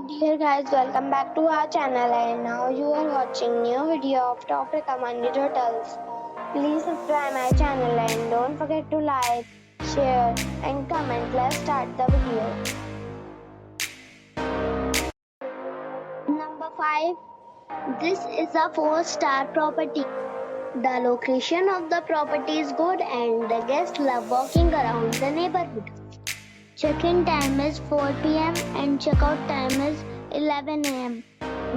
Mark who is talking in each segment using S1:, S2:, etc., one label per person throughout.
S1: Dear guys, welcome back to our channel and now you are watching new video of Top Recommended Hotels. Please subscribe my channel and don't forget to like, share and comment. Let's start the video. Number 5. This is a 4-star property. The location of the property is good and the guests love walking around the neighborhood. Check-in time is 4 p.m. and check-out time is 11 a.m.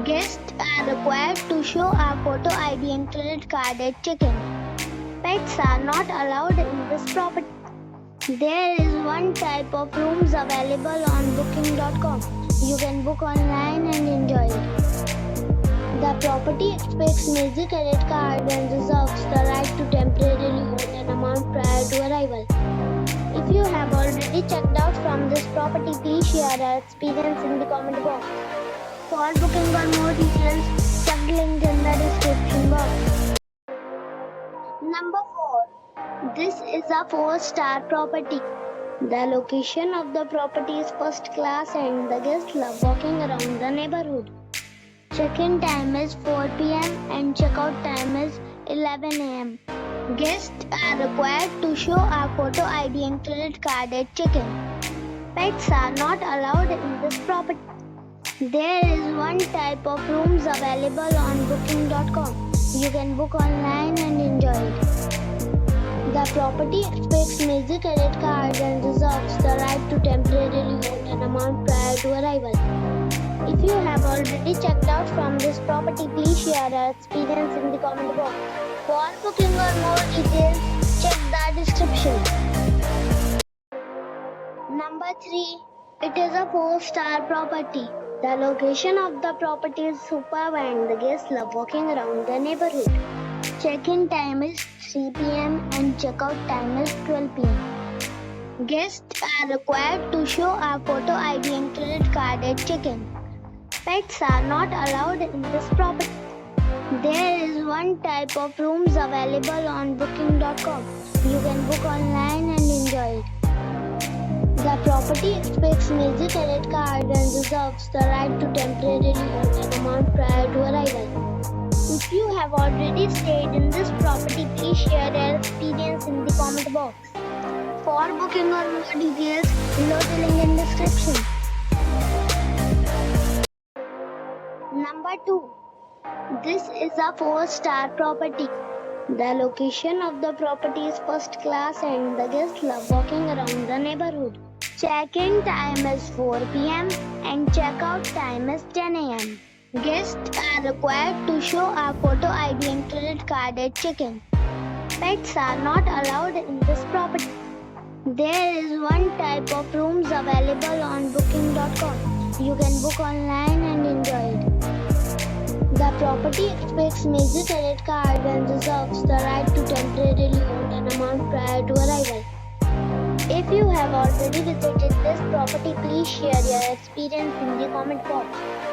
S1: Guests are required to show a photo ID and credit card at check-in. Pets are not allowed in this property. There is one type of rooms available on booking.com. You can book online and enjoy it. The property expects major credit card and reserves the right to temporarily hold an amount prior to arrival. If you have already checked out from this property, please share your experience in the comment box. For booking or more details, check the link in the description box. Number 4. This is a 4-star property. The location of the property is first class and the guests love walking around the neighborhood. Check-in time is 4 p.m. and check-out time is 11 a.m. Guests are required to show a photo ID and credit card at check-in. Pets are not allowed in this property. There is one type of rooms available on booking.com. You can book online and enjoy it. The property expects major credit card and reserves the right to temporarily hold an amount prior to arrival. If you have already checked out from this property, please share your experience in the comment box. For booking or more details, check the description. Number 3. It is a 4-star property. The location of the property is superb and the guests love walking around the neighborhood. Check-in time is 3 p.m. and check-out time is 12 p.m. Guests are required to show a photo ID and credit card at check-in. Pets are not allowed in this property. There is one type of rooms available on booking.com. You can book online and enjoy it. The property expects major credit card and reserves the right to temporarily hold an amount prior to arrival. If you have already stayed in this property, please share your experience in the comment box. For booking or more details, below the link in description. Number 2. This is a 4-star property. The location of the property is first class and the guests love walking around the neighborhood. Check-in time is 4 p.m. and check-out time is 10 a.m. Guests are required to show a photo ID and credit card at check-in. Pets are not allowed in this property. There is one type of rooms available on booking.com. You can book online and enjoy it. The property expects major credit card and reserves the right to temporarily hold an amount prior to arrival. If you have already visited this property, please share your experience in the comment box.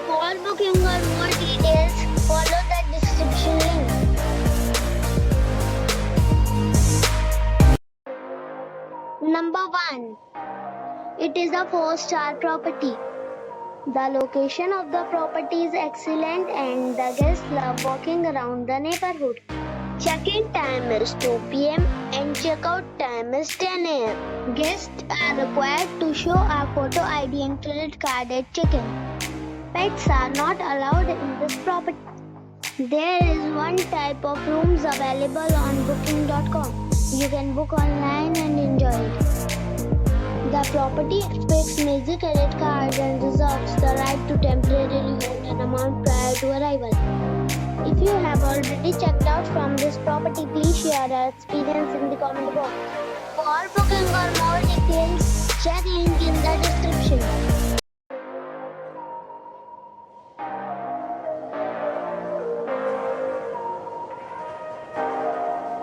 S1: For booking or more details, follow the description link. Number 1. It is a 4-star property. The location of the property is excellent and the guests love walking around the neighborhood. Check-in time is 2 p.m. and check-out time is 10 a.m. Guests are required to show a photo ID and credit card at check-in. Pets are not allowed in this property. There is one type of rooms available on booking.com. You can book online and enjoy it. The property expects major credit card and reserves the right to temporarily hold an amount prior to arrival. If you have already checked out from this property, please share your experience in the comment box. For booking or more details, check link in the description.